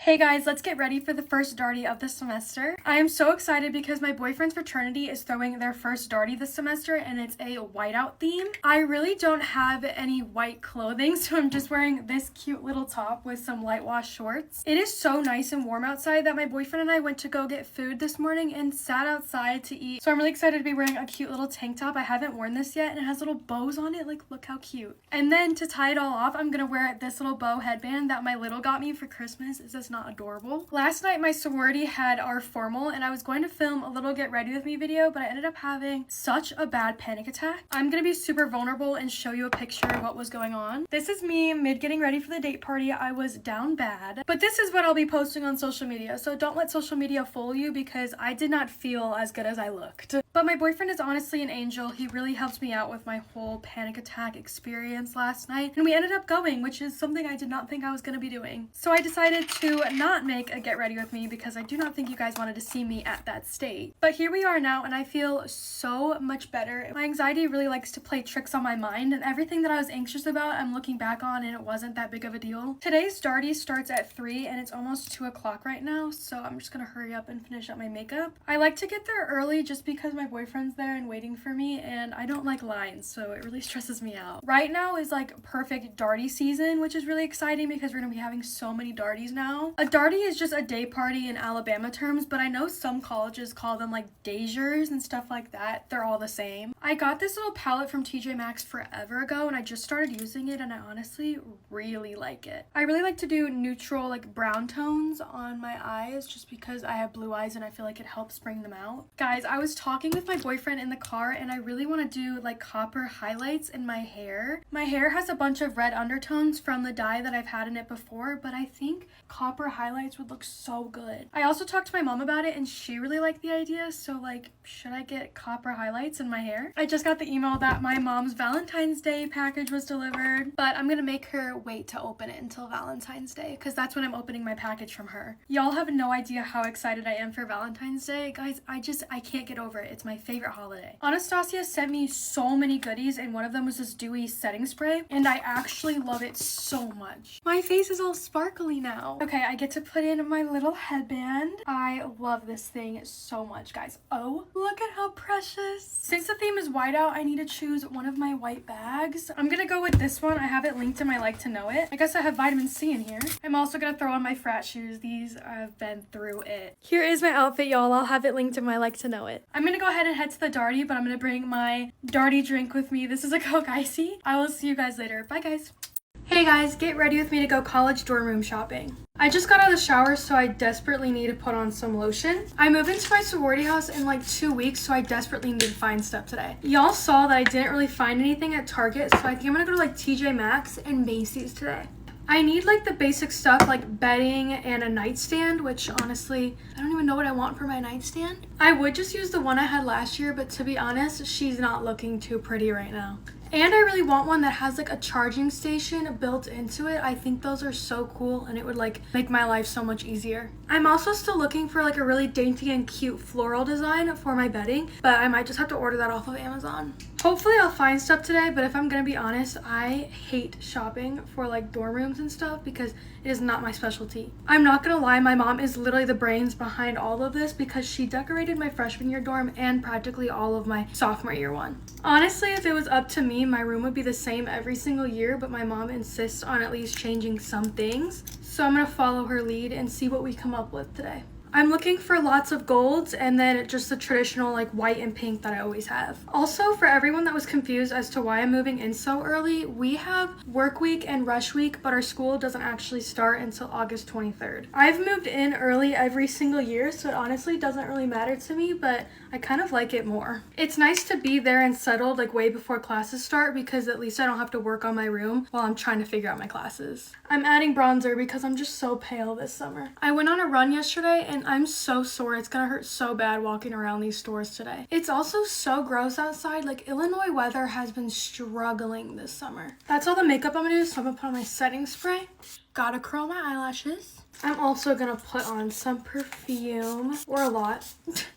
Hey guys, let's get ready for the first Darty of the semester. I am so excited because my boyfriend's fraternity is throwing their first Darty this semester and it's a whiteout theme. I really don't have any white clothing, so I'm just wearing this cute little top with some light wash shorts. It is so nice and warm outside that my boyfriend and I went to go get food this morning and sat outside to eat. So I'm really excited to be wearing a cute little tank top. I haven't worn this yet and it has little bows on it. Like, look how cute. And then to tie it all off, I'm gonna wear this little bow headband that my little got me for Christmas. Is this not adorable? Last night my sorority had our formal and I was going to film a little get ready with me video, but I ended up having such a bad panic attack. I'm gonna be super vulnerable and show you a picture of what was going on. This is me mid getting ready for the date party. I was down bad, but this is what I'll be posting on social media, so don't let social media fool you because I did not feel as good as I looked. But my boyfriend is honestly an angel. He really helped me out with my whole panic attack experience last night, and we ended up going, which is something I did not think I was going to be doing. So I decided to not make a get ready with me because I do not think you guys wanted to see me at that state. But here we are now, and I feel so much better. My anxiety really likes to play tricks on my mind, and everything that I was anxious about, I'm looking back on, and it wasn't that big of a deal. Today's Darty starts at 3, and it's almost 2 o'clock right now, so I'm just going to hurry up and finish up my makeup. I like to get there early just because my boyfriend's there and waiting for me, and I don't like lines, so it really stresses me out. Right now is like perfect Darty season, which is really exciting because we're gonna be having so many Darties now. A Darty is just a day party in Alabama terms, but I know some colleges call them like daysers and stuff like that. They're all the same. I got this little palette from TJ Maxx forever ago, and I just started using it, and I honestly really like it. I really like to do neutral like brown tones on my eyes just because I have blue eyes and I feel like it helps bring them out. Guys, I was talking with my boyfriend in the car and I really want to do like copper highlights in my hair. My hair has a bunch of red undertones from the dye that I've had in it before, but I think copper highlights would look so good. I also talked to my mom about it and she really liked the idea, so like, should I get copper highlights in my hair? I just got the email that my mom's Valentine's Day package was delivered, but I'm gonna make her wait to open it until Valentine's Day because that's when I'm opening my package from her. Y'all have no idea how excited I am for Valentine's Day. Guys, I can't get over it. It's my favorite holiday. Anastasia sent me so many goodies, and one of them was this dewy setting spray, and I actually love it so much. My face is all sparkly now. Okay, I get to put in my little headband. I love this thing so much, guys. Oh, look at how precious. Since the theme is whiteout, I need to choose one of my white bags. I'm gonna go with this one. I have it linked in my like to know it. I guess I have vitamin C in here. I'm also gonna throw on my frat shoes. These, I've been through it. Here is my outfit, y'all. I'll have it linked in my like to know it. I'm gonna go ahead and head to the Darty, but I'm gonna bring my Darty drink with me. This is a Coke Icy. I will see you guys later. Bye, guys. Hey guys, get ready with me to go college dorm room shopping. I just got out of the shower, so I desperately need to put on some lotion. I moved into my sorority house in like 2 weeks, so I desperately need to find stuff today. Y'all saw that I didn't really find anything at Target, so I think I'm gonna go to like TJ Maxx and Macy's today. I need like the basic stuff like bedding and a nightstand, which honestly, I don't even know what I want for my nightstand. I would just use the one I had last year, but to be honest, she's not looking too pretty right now. And I really want one that has like a charging station built into it. I think those are so cool and it would like make my life so much easier. I'm also still looking for like a really dainty and cute floral design for my bedding, but I might just have to order that off of Amazon. Hopefully I'll find stuff today, but if I'm gonna be honest, I hate shopping for like dorm rooms and stuff because it is not my specialty. I'm not gonna lie, my mom is literally the brains behind all of this because she decorated my freshman year dorm and practically all of my sophomore year one. Honestly, if it was up to me, my room would be the same every single year, but my mom insists on at least changing some things. So I'm gonna follow her lead and see what we come up with today. I'm looking for lots of golds and then just the traditional like white and pink that I always have. Also, for everyone that was confused as to why I'm moving in so early, we have work week and rush week, but our school doesn't actually start until August 23rd. I've moved in early every single year, so it honestly doesn't really matter to me, but I kind of like it more. It's nice to be there and settled like way before classes start because at least I don't have to work on my room while I'm trying to figure out my classes. I'm adding bronzer because I'm just so pale this summer. I went on a run yesterday and I'm so sore. It's gonna hurt so bad walking around these stores today. It's also so gross outside. Like, Illinois weather has been struggling this summer. That's all the makeup I'm gonna do, so I'm gonna put on my setting spray. Gotta curl my eyelashes. I'm also gonna put on some perfume, or a lot.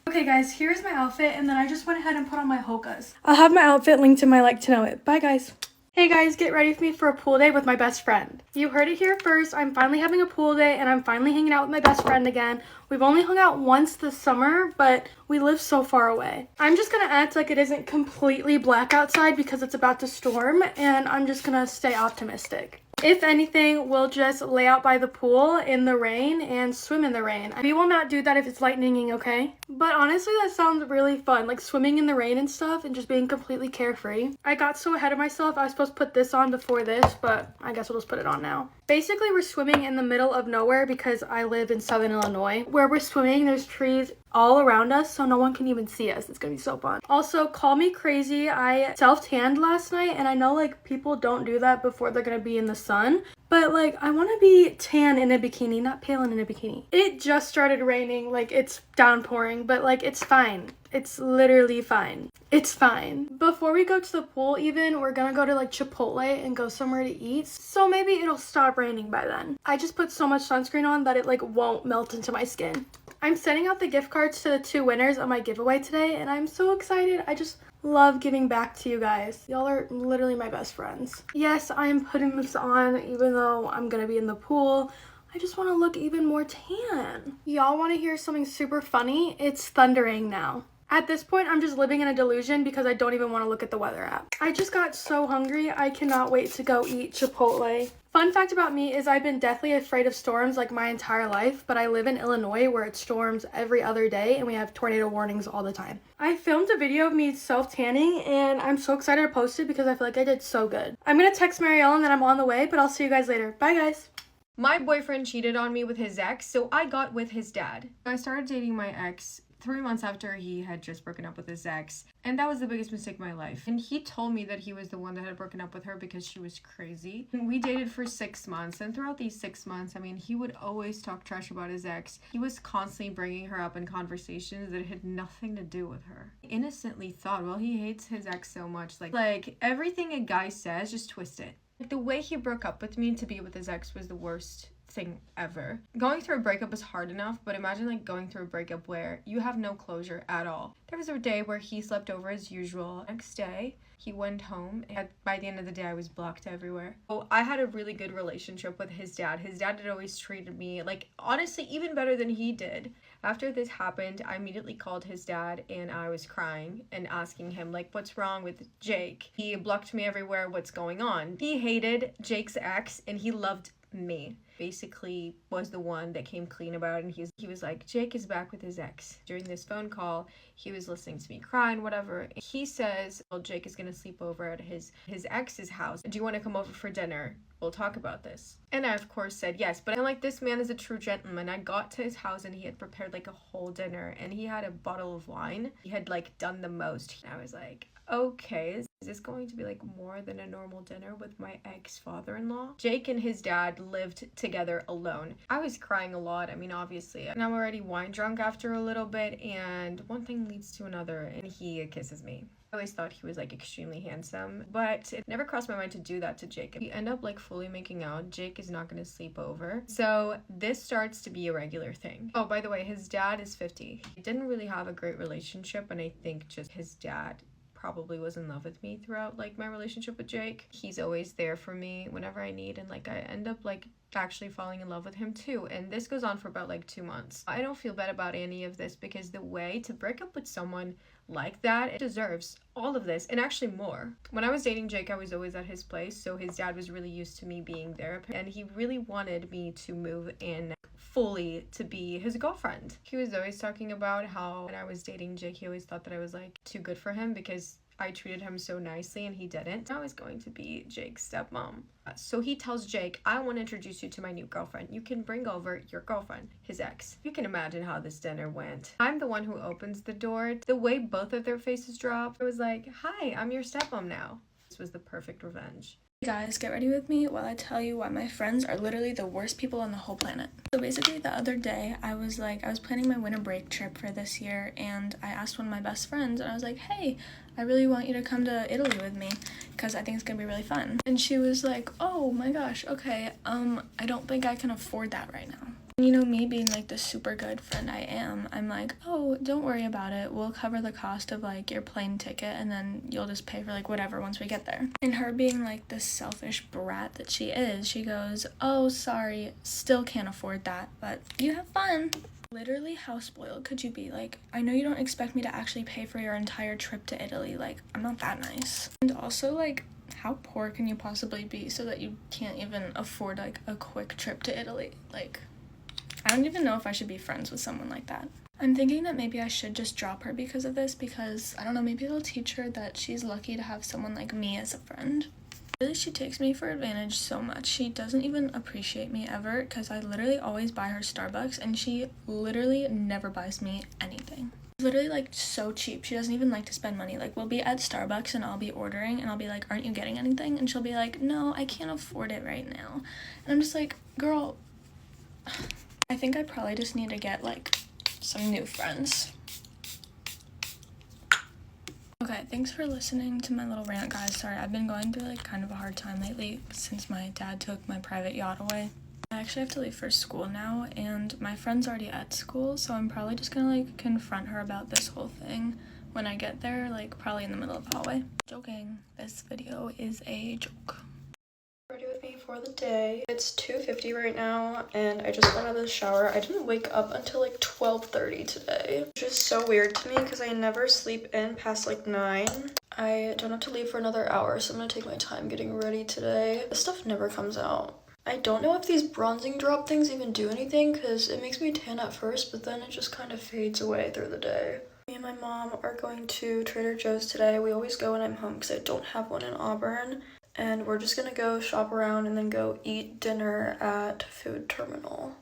Okay guys, here's my outfit, and then I just went ahead and put on my Hokas. I'll have my outfit linked in my like to know it. Bye guys. Hey guys, get ready for me for a pool day with my best friend. You heard it here first. I'm finally having a pool day and I'm finally hanging out with my best friend again. We've only hung out once this summer, but we live so far away. I'm just gonna act like it isn't completely black outside because it's about to storm, and I'm just gonna stay optimistic. If anything, we'll just lay out by the pool in the rain and swim in the rain. We will not do that if it's lightninging, okay? But honestly, that sounds really fun, like swimming in the rain and stuff and just being completely carefree. I got so ahead of myself. I was supposed to put this on before this, but I guess we'll just put it on now. Basically, we're swimming in the middle of nowhere because I live in Southern Illinois. Where we're swimming, there's trees all around us, so no one can even see us. It's gonna be so fun. Also, call me crazy, I self-tanned last night, and I know like people don't do that before they're gonna be in the sun, but like I want to be tan in a bikini, not pale in a bikini. It just started raining, like it's downpouring, but like it's fine. It's literally fine. It's fine. Before we go to the pool even, we're gonna go to like Chipotle and go somewhere to eat. So maybe it'll stop raining by then. I just put so much sunscreen on that it like won't melt into my skin. I'm sending out the gift cards to the 2 winners of my giveaway today, and I'm so excited. I just love giving back to you guys. Y'all are literally my best friends. Yes, I am putting this on even though I'm gonna be in the pool. I just want to look even more tan. Y'all want to hear something super funny? It's thundering now. At this point, I'm just living in a delusion because I don't even want to look at the weather app. I just got so hungry. I cannot wait to go eat Chipotle. Fun fact about me is I've been deathly afraid of storms like my entire life, but I live in Illinois where it storms every other day and we have tornado warnings all the time. I filmed a video of me self-tanning and I'm so excited to post it because I feel like I did so good. I'm gonna text Marielle and then I'm on the way, but I'll see you guys later. Bye guys. My boyfriend cheated on me with his ex, so I got with his dad. I started dating my ex 3 months after he had just broken up with his ex, and that was the biggest mistake of my life. And he told me that he was the one that had broken up with her because she was crazy. And we dated for 6 months, and throughout these 6 months, I mean, he would always talk trash about his ex. He was constantly bringing her up in conversations that had nothing to do with her. I innocently thought, well, he hates his ex so much. Like everything a guy says, just twist it. Like, the way he broke up with me to be with his ex was the worst thing ever. Going through a breakup is hard enough, but imagine like going through a breakup where you have no closure at all. There was a day where he slept over as usual. Next day, he went home, and by the end of the day, I was blocked everywhere. So I had a really good relationship with his dad. His dad had always treated me, like, honestly, even better than he did. After this happened, I immediately called his dad, and I was crying and asking him, like, what's wrong with Jake? He blocked me everywhere. What's going on? He hated Jake's ex, and he loved me. Basically was the one that came clean about it, and he was like, Jake is back with his ex. During this phone call, he was listening to me cry and whatever. He says, well, Jake is gonna sleep over at his ex's house. Do you want to come over for dinner? We'll talk about this. And I of course said yes, but I'm like, this man is a true gentleman. I got to his house and he had prepared like a whole dinner, and he had a bottle of wine. He had like done the most. I was like, okay, is this going to be like more than a normal dinner with my ex-father-in-law? Jake and his dad lived together alone. I was crying a lot. I mean, obviously, and I'm already wine drunk after a little bit, and one thing leads to another, and he kisses me. I always thought he was like extremely handsome, but it never crossed my mind to do that to Jake. We end up like fully making out. Jake is not going to sleep over. So this starts to be a regular thing. Oh, by the way, his dad is 50. He didn't really have a great relationship, and I think just his dad probably was in love with me throughout like my relationship with Jake. He's always there for me whenever I need, and like I end up like actually falling in love with him too, and this goes on for about like 2 months. I don't feel bad about any of this because the way to break up with someone like that, it deserves all of this and actually more. When I was dating Jake, I was always at his place, so his dad was really used to me being there, and he really wanted me to move in fully to be his girlfriend. He was always talking about how when I was dating Jake, he always thought that I was like too good for him because I treated him so nicely and he didn't. I was going to be Jake's stepmom. So he tells Jake, I want to introduce you to my new girlfriend. You can bring over your girlfriend, his ex. You can imagine how this dinner went. I'm the one who opens the door. The way both of their faces dropped, I was like, hi, I'm your stepmom now. This was the perfect revenge. Guys, get ready with me while I tell you why my friends are literally the worst people on the whole planet. So basically the other day I was planning my winter break trip for this year, and I asked one of my best friends and I was like, hey, I really want you to come to Italy with me because I think it's gonna be really fun. And she was like, oh my gosh, okay, I don't think I can afford that right now. You know, me being like the super good friend I am, I'm like, oh, don't worry about it. We'll cover the cost of like your plane ticket and then you'll just pay for like whatever once we get there. And her being like the selfish brat that she is, she goes, oh, sorry, still can't afford that, but you have fun. Literally, how spoiled could you be? Like, I know you don't expect me to actually pay for your entire trip to Italy. Like, I'm not that nice. And also, like, how poor can you possibly be so that you can't even afford like a quick trip to Italy? Like, I don't even know if I should be friends with someone like that. I'm thinking that maybe I should just drop her because of this, because, I don't know, maybe it'll teach her that she's lucky to have someone like me as a friend. Really, she takes me for advantage so much. She doesn't even appreciate me ever, because I literally always buy her Starbucks, and she literally never buys me anything. Literally, like, so cheap. She doesn't even like to spend money. Like, we'll be at Starbucks, and I'll be ordering, and I'll be like, aren't you getting anything? And she'll be like, no, I can't afford it right now. And I'm just like, girl, I think I probably just need to get, like, some new friends. Okay, thanks for listening to my little rant, guys. Sorry, I've been going through, like, kind of a hard time lately since my dad took my private yacht away. I actually have to leave for school now, and my friend's already at school, so I'm probably just gonna, like, confront her about this whole thing when I get there, like, probably in the middle of the hallway. Joking. This video is a joke. Ready with me for the day. It's 2:50 right now, and I just got out of the shower. I didn't wake up until like 12:30 today, which is so weird to me because I never sleep in past like 9. I don't have to leave for another hour, so I'm gonna take my time getting ready today. This stuff never comes out. I don't know if these bronzing drop things even do anything because it makes me tan at first, but then it just kind of fades away through the day. Me and my mom are going to Trader Joe's today. We always go when I'm home because I don't have one in Auburn. And we're just gonna go shop around and then go eat dinner at Food Terminal.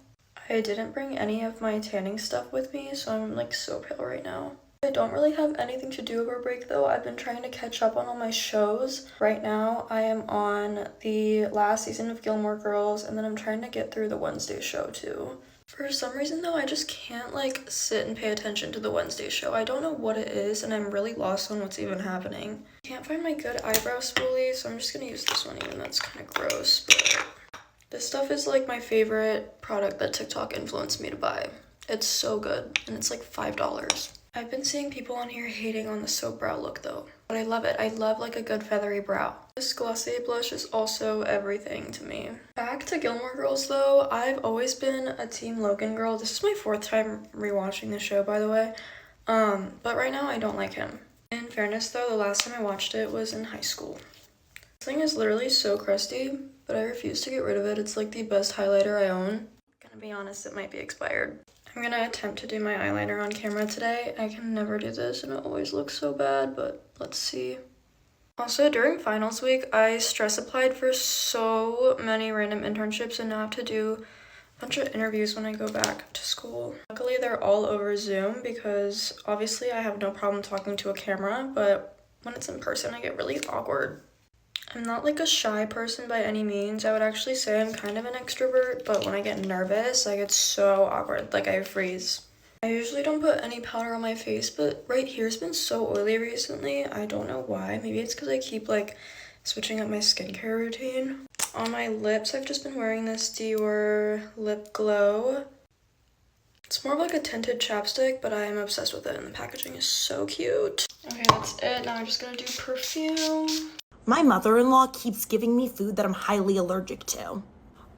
I didn't bring any of my tanning stuff with me, so I'm like so pale right now. I don't really have anything to do over break though. I've been trying to catch up on all my shows. Right now I am on the last season of Gilmore Girls, and then I'm trying to get through the Wednesday show too. For some reason though, I just can't like sit and pay attention to the Wednesday show. I don't know what it is, and I'm really lost on what's even happening. Can't find my good eyebrow spoolie, so I'm just gonna use this one, even though that's kind of gross, but this stuff is like my favorite product that TikTok influenced me to buy. It's so good, and it's like $5. I've been seeing people on here hating on the soap brow look though, but I love it. I love like a good feathery brow. This Glossier blush is also everything to me. Back to Gilmore Girls though, I've always been a Team Logan girl. This is my 4th time rewatching the show, by the way. But right now I don't like him. In fairness though, the last time I watched it was in high school. This thing is literally so crusty, but I refuse to get rid of it. It's like the best highlighter I own. Gonna be honest, it might be expired. I'm gonna attempt to do my eyeliner on camera today. I can never do this and it always looks so bad, but let's see. Also, during finals week, I stress applied for so many random internships and now I have to do a bunch of interviews when I go back to school. Luckily, they're all over Zoom because obviously I have no problem talking to a camera, but when it's in person, I get really awkward. I'm not like a shy person by any means. I would actually say I'm kind of an extrovert, but when I get nervous, I get so awkward, like I freeze. I usually don't put any powder on my face, but right here's been so oily recently. I don't know why. Maybe it's because I keep like switching up my skincare routine. On my lips, I've just been wearing this Dior Lip Glow. It's more of like a tinted chapstick, but I am obsessed with it and the packaging is so cute. Okay, that's it. Now I'm just gonna do perfume. My mother-in-law keeps giving me food that I'm highly allergic to.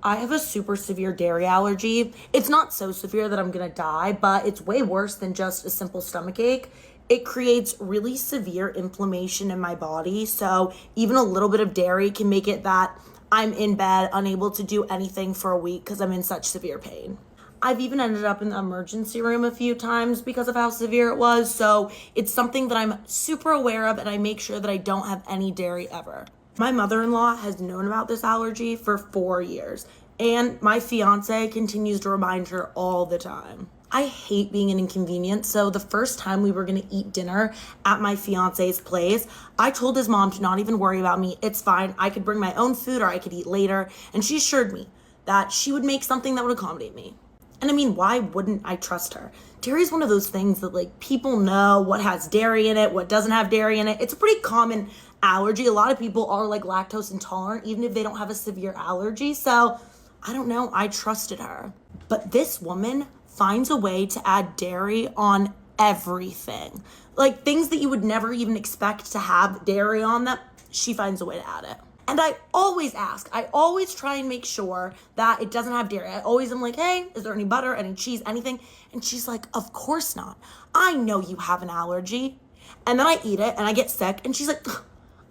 I have a super severe dairy allergy. It's not so severe that I'm gonna die, but it's way worse than just a simple stomachache. It creates really severe inflammation in my body, so even a little bit of dairy can make it that I'm in bed, unable to do anything for a week because I'm in such severe pain. I've even ended up in the emergency room a few times because of how severe it was, so it's something that I'm super aware of and I make sure that I don't have any dairy ever. My mother-in-law has known about this allergy for 4 years, and my fiance continues to remind her all the time. I hate being an inconvenience, so the first time we were gonna eat dinner at my fiance's place, I told his mom to not even worry about me. It's fine, I could bring my own food or I could eat later, and she assured me that she would make something that would accommodate me. And I mean, why wouldn't I trust her? Dairy is one of those things that like people know what has dairy in it, what doesn't have dairy in it. It's a pretty common allergy. A lot of people are like lactose intolerant, even if they don't have a severe allergy. So I don't know, I trusted her. But this woman finds a way to add dairy on everything. Like things that you would never even expect to have dairy on them, she finds a way to add it. And I always ask, I always try and make sure that it doesn't have dairy. I always am like, hey, is there any butter, any cheese, anything? And she's like, of course not. I know you have an allergy. And then I eat it and I get sick. And she's like,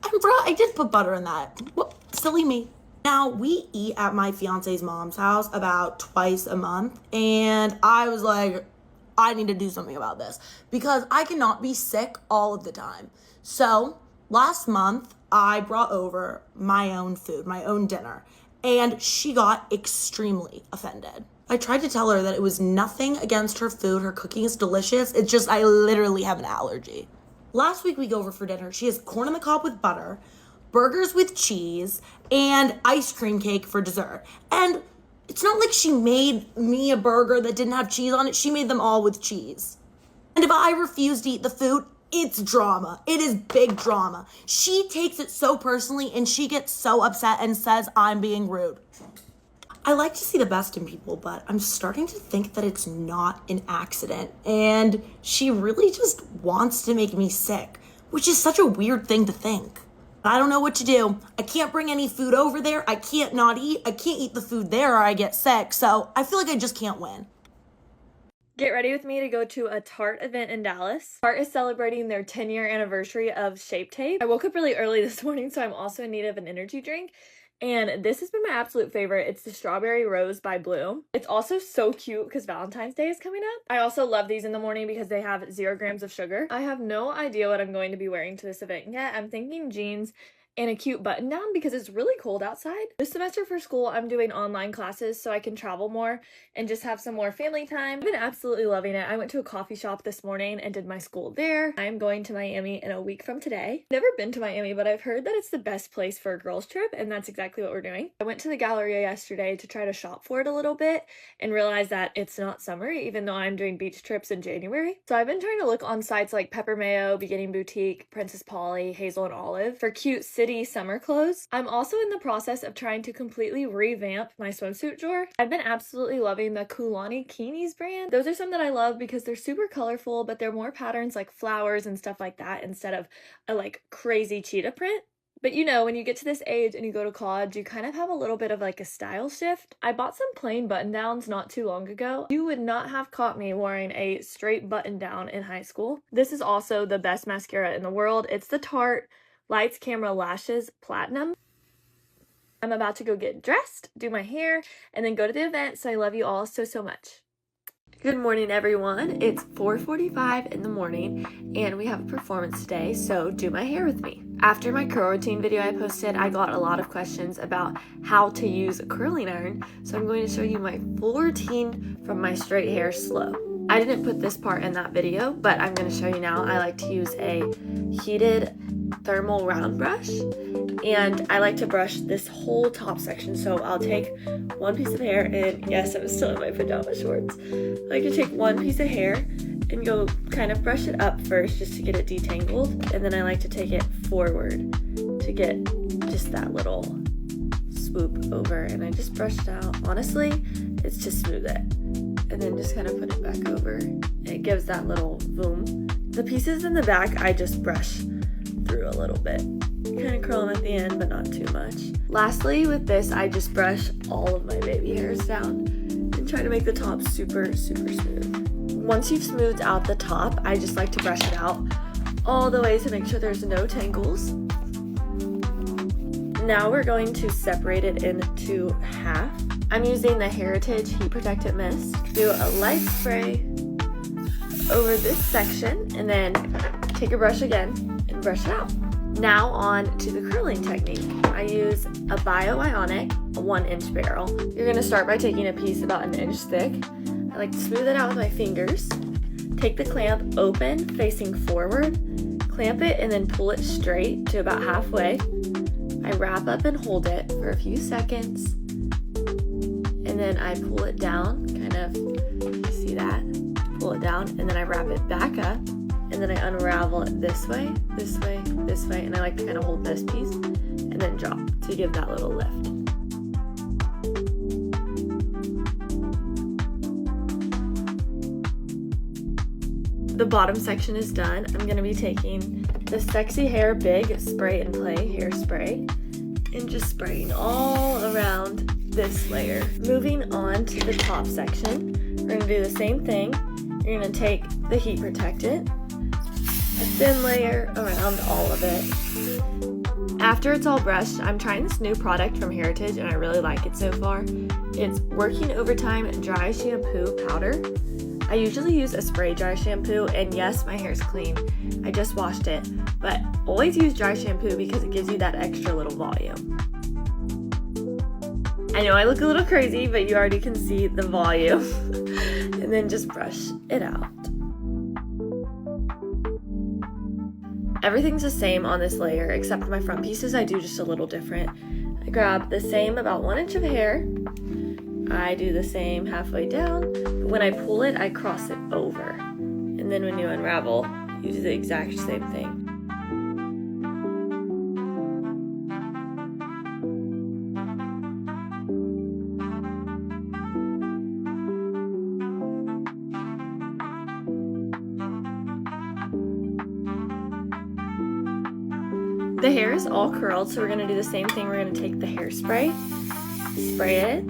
I did put butter in that. Well, silly me. Now, we eat at my fiance's mom's house about twice a month. And I was like, I need to do something about this because I cannot be sick all of the time. So last month, I brought over my own food, my own dinner, and she got extremely offended. I tried to tell her that it was nothing against her food. Her cooking is delicious. It's just I literally have an allergy. Last week we go over for dinner. She has corn on the cob with butter, burgers with cheese, and ice cream cake for dessert. And it's not like she made me a burger that didn't have cheese on it. She made them all with cheese. And if I refuse to eat the food, it's drama. It is big drama. She takes it so personally and she gets so upset and says I'm being rude. I like to see the best in people, but I'm starting to think that it's not an accident. And she really just wants to make me sick, which is such a weird thing to think. I don't know what to do. I can't bring any food over there. I can't not eat. I can't eat the food there or I get sick. So I feel like I just can't win. Get ready with me to go to a Tarte event in Dallas. Tarte is celebrating their 10-year anniversary of Shape Tape. I woke up really early this morning, so I'm also in need of an energy drink. And this has been my absolute favorite. It's the Strawberry Rose by Bloom. It's also so cute because Valentine's Day is coming up. I also love these in the morning because they have 0 grams of sugar. I have no idea what I'm going to be wearing to this event yet. I'm thinking jeans and a cute button down because it's really cold outside. This semester for school, I'm doing online classes so I can travel more and just have some more family time. I've been absolutely loving it. I went to a coffee shop this morning and did my school there. I'm going to Miami in a week from today. Never been to Miami, but I've heard that it's the best place for a girls trip, and that's exactly what we're doing. I went to the Galleria yesterday to try to shop for it a little bit and realized that it's not summer, even though I'm doing beach trips in January. So I've been trying to look on sites like Pepper Mayo, Beginning Boutique, Princess Polly, Hazel and Olive for cute city summer clothes. I'm also in the process of trying to completely revamp my swimsuit drawer. I've been absolutely loving the Kulani Kinis brand. Those are some that I love because they're super colorful, but they're more patterns like flowers and stuff like that instead of a like crazy cheetah print. But you know, when you get to this age and you go to college, you kind of have a little bit of like a style shift. I bought some plain button downs not too long ago. You would not have caught me wearing a straight button down in high school. This is also the best mascara in the world. It's the Tarte Lights Camera Lashes Platinum. I'm about to go get dressed, do my hair, and then go to the event, so I love you all so much. Good morning, everyone. It's 4:45 in the morning, and we have a performance today, so do my hair with me. After my curl routine video I posted, I got a lot of questions about how to use a curling iron, so I'm going to show you my full routine from my straight hair slow. I didn't put this part in that video, but I'm going to show you now. I like to use a heated thermal round brush, and I like to brush this whole top section. So I'll take one piece of hair, and yes, I'm still in my pajama shorts. I like to take one piece of hair and go kind of brush it up first just to get it detangled, and then I like to take it forward to get just that little swoop over, and I just brush it out. Honestly, it's to smooth it, and then just kind of put it back over. It gives that little boom. The pieces in the back I just brush through a little bit. Kind of curl them at the end, but not too much. Lastly, with this, I just brush all of my baby hairs down and try to make the top super smooth. Once you've smoothed out the top, I just like to brush it out all the way to make sure there's no tangles. Now we're going to separate it into half. I'm using the Heritage Heat Protectant Mist. Do a light spray over this section, and then take your brush again and brush it out. Now on to the curling technique. I use a Bio-Ionic 1-inch barrel. You're gonna start by taking a piece about 1 inch thick. I like to smooth it out with my fingers. Take the clamp open, facing forward, clamp it, and then pull it straight to about halfway. I wrap up and hold it for a few seconds, and then I pull it down, kind of, see that? Pull it down, and then I wrap it back up, and then I unravel it this way, this way, this way, and I like to kind of hold this piece and then drop to give that little lift. the bottom section is done, I'm going to be taking the Sexy Hair Big Spray and Play hairspray and just spraying all around this layer. Moving on to the top section, we're going to do the same thing. You're going to take the heat protectant, a thin layer around all of it. After it's all brushed, I'm trying this new product from Heritage and I really like it so far. It's Working Overtime Dry Shampoo Powder. I usually use a spray dry shampoo, and yes, my hair's clean. I just washed it, but always use dry shampoo because it gives you that extra little volume. I know I look a little crazy, but you already can see the volume. And then just brush it out. Everything's the same on this layer, except for my front pieces I do just a little different. I grab the same about 1 inch of hair. I do the same halfway down, but when I pull it, I cross it over. And then when you unravel, you do the exact same thing. The hair is all curled, so we're going to do the same thing. We're going to take the hairspray, spray it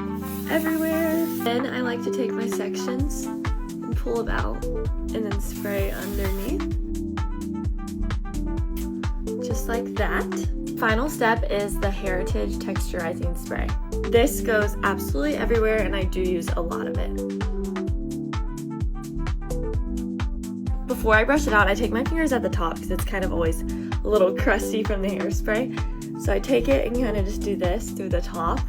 everywhere. Then I like to take my sections and pull them out and then spray underneath. Just like that. Final step is the Heritage Texturizing Spray. This goes absolutely everywhere and I do use a lot of it. Before I brush it out, I take my fingers at the top because it's kind of always a little crusty from the hairspray. So I take it and kind of just do this through the top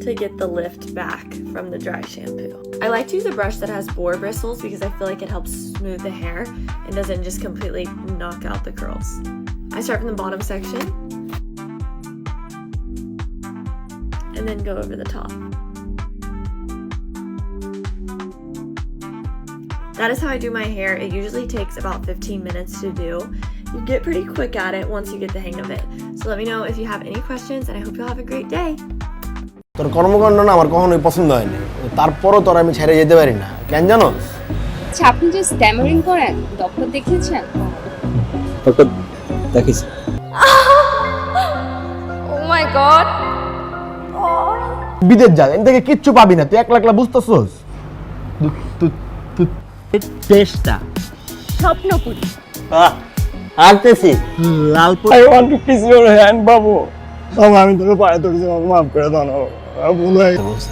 to get the lift back from the dry shampoo. I like to use a brush that has boar bristles because I feel like it helps smooth the hair and doesn't just completely knock out the curls. I start from the bottom section and then go over the top. That is how I do my hair. It usually takes about 15 minutes to do. You get pretty quick at it once you get the hang of it. So let me know if you have any questions and I hope you'll have a great day. তোর কর্মকাণ্ড না আমার কখনোই পছন্দ হয়নি, তারপরও তোর আমি ছেড়ে যেতে পারি না, কেন জানো? আচ্ছা, আপনি যে স্ট্যামারিং করেন, ডক্টর দেখিয়েছেন? ডক্টর দেখিয়েছি। ও মাই গড, বিদেশ যা, এখান থেকে কিচ্ছু পাবি না, তুই একলা একলা বুঝতেছস? টেস্টটা স্বপ্নপুরি। আনতেছি Lalpur. I want to kiss your hand, বাবু। আমি তোকে পায়ে ধরেছি, আমাকে মাফ করে দাও না, ভুল হয়ে গেছে।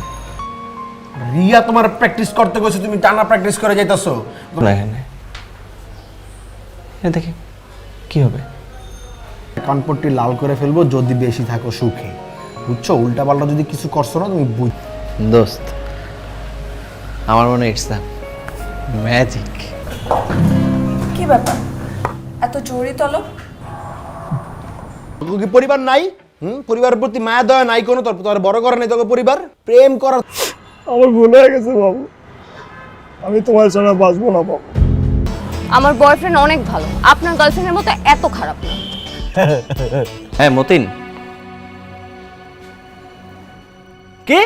রিয়া তোমার প্র্যাকটিস করতে কইছে, তুমি টানা প্র্যাকটিস করে যাইতাছো। না এখানে এ দেখি কি হবে? কানপট্টি লাল করে ফেলবো যদি বেশি থাকো সুখে, বুঝছো? উল্টাপাল্টা যদি কিছু করছো না তুমি বুঝ। দোস্ত আমার মনে ইটস দ্য ম্যাজিক। কি ব্যাপার, এত জোরে তলব? তোর কি পরিবার নাই? পরিবারের প্রতি মায়া দয়া নাই কোনো? তোর বড় করে নাই তোকে পরিবার? প্রেম করা আমার ভুল হয়ে গেছে বাবু, আমি তোমার ছাড়া বাঁচবো না বাবু। আমার বয়ফ্রেন্ড অনেক ভালো, আপনার গার্লফ্রেন্ডের মতো এত খারাপ না। হ্যাঁ মতিন, কে?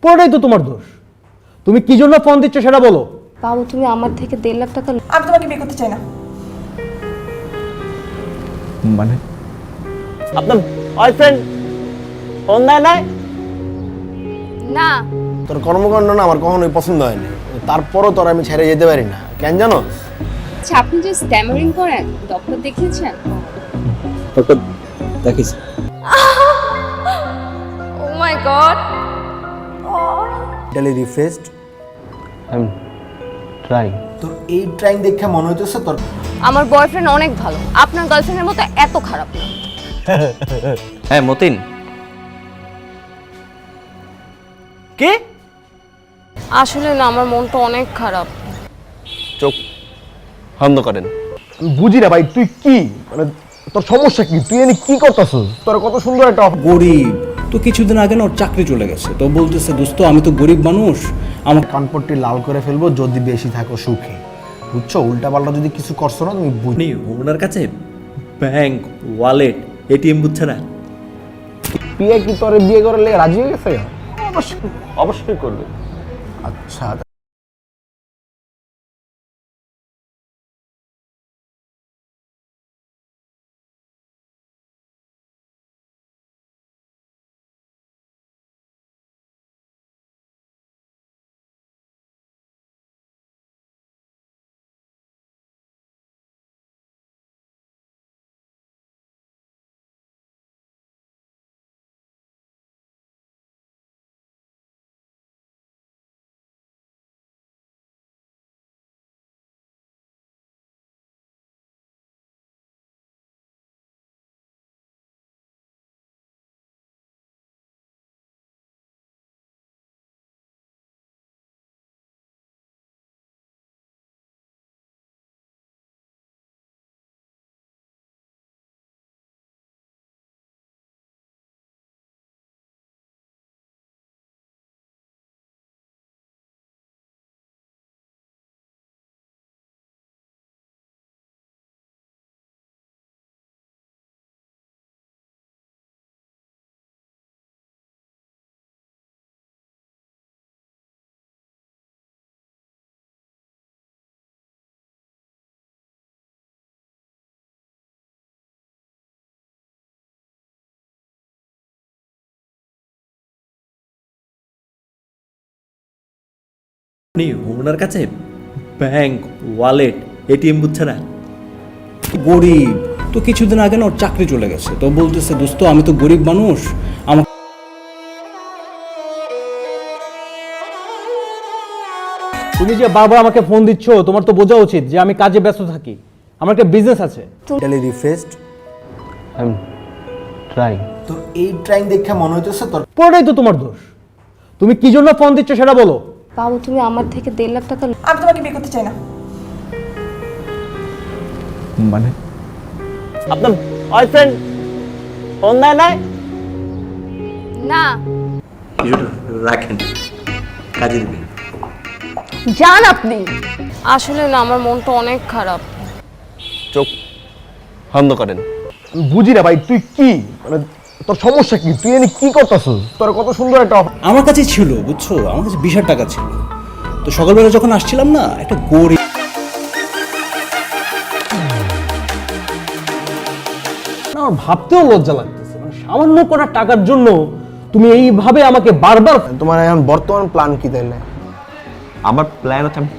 পুরোটাই তো তোমার দোষ। তুমি কি জন্য ফোন দিচ্ছ সেটা বলো। বাবু তুমি আমার থেকে 1.5 লাখ টাকা আমি তোমাকে বিয়ে করতে চাই না। মানে আপনার বয়ফ্রেন্ড ফোন দেয় নাই? না। তোর কর্মকাণ্ড না আমার কখনোই পছন্দ হয়নি, তারপরও তোর আমি ছেড়ে যেতে পারি না। কেন জানো? আচ্ছা আপনি যে স্ট্যামারিং করেন ডক্টর দেখিয়েছেন? ডক্টর দেখিস। Oh my god. Daily refreshed. I am trying. তোর এই ট্রাইং দেখে মনে হইতেছে তোর আমার বয়ফ্রেন্ড অনেক ভালো, আপনার গার্লফ্রেন্ডের মতো এত খারাপ না। হ্যাঁ মতিন। কি? আসলে না আমার মনটা অনেক খারাপ। চোখ বন্ধ করেন। বুঝি না ভাই, তুই কি মানে তোর সমস্যা কি? তুই এনে কি করতেছিস? তোর কত সুন্দর একটা গরিব তো কিছুদিন আগে না ওর চাকরি চলে গেছে, তো বলতেছে দোস্ত আমি তো গরিব মানুষ, আমার কানপট্টি লাল করে ফেলবো যদি বেশি থাকো সুখে। বুঝছো? উল্টাপাল্টা যদি কিছু করছো না তুমি উনি ওনার কাছে ব্যাংক ওয়ালেট এটিএম বুঝছে না। বিয়ে কি তোরে বিয়ে করে লেগে রাজি হয়ে গেছে? অবশ্যই অবশ্যই করবে। আচ্ছা উনি ওনার কাছে ব্যাংক ওয়ালেট এটিএম বুঝছে না। গরিব তো কিছুদিন আগে না ওর চাকরি চলে গেছে, তো বলতেছে দোস্ত আমি তো গরিব মানুষ, আমার তুমি যে বারবার আমাকে ফোন দিচ্ছ, তোমার তো বোঝা উচিত যে আমি কাজে ব্যস্ত থাকি, আমার একটা বিজনেস আছে। Daily refreshed. I am trying. তোর এই ট্রাইং দেখে মনে হইতেছে তোর পুরোটাই তো তোমার দোষ। তুমি কি জন্য ফোন দিচ্ছ সেটা বলো। বাবু তুমি আমার থেকে 1.5 লাখ টাকা আমি তোমাকে বিয়ে করতে চাই না। মানে আপনার বয়ফ্রেন্ড ফোন দেয় নাই? না। কিছুটা রাখেন, কাজে দিবে। যান আপনি। আসলে না আমার মনটা অনেক খারাপ। চোখ বন্ধ করেন। বুঝি না ভাই, তুই কি মানে তোর সমস্যা কি? তুই এনে কি করতেছিস? তোর কত সুন্দর একটা আমার কাছে ছিল, বুঝছো, আমার কাছে 20,000 টাকা ছিল। তো সকালবেলা যখন আসছিলাম না, একটা গরিব না, আমার ভাবতেও লজ্জা লাগতেছে। মানে সামান্য কটা টাকার জন্য তুমি এইভাবে আমাকে বারবার। তোমার এখন বর্তমান প্ল্যান কি তাইলে? আমার প্ল্যান হচ্ছে আমি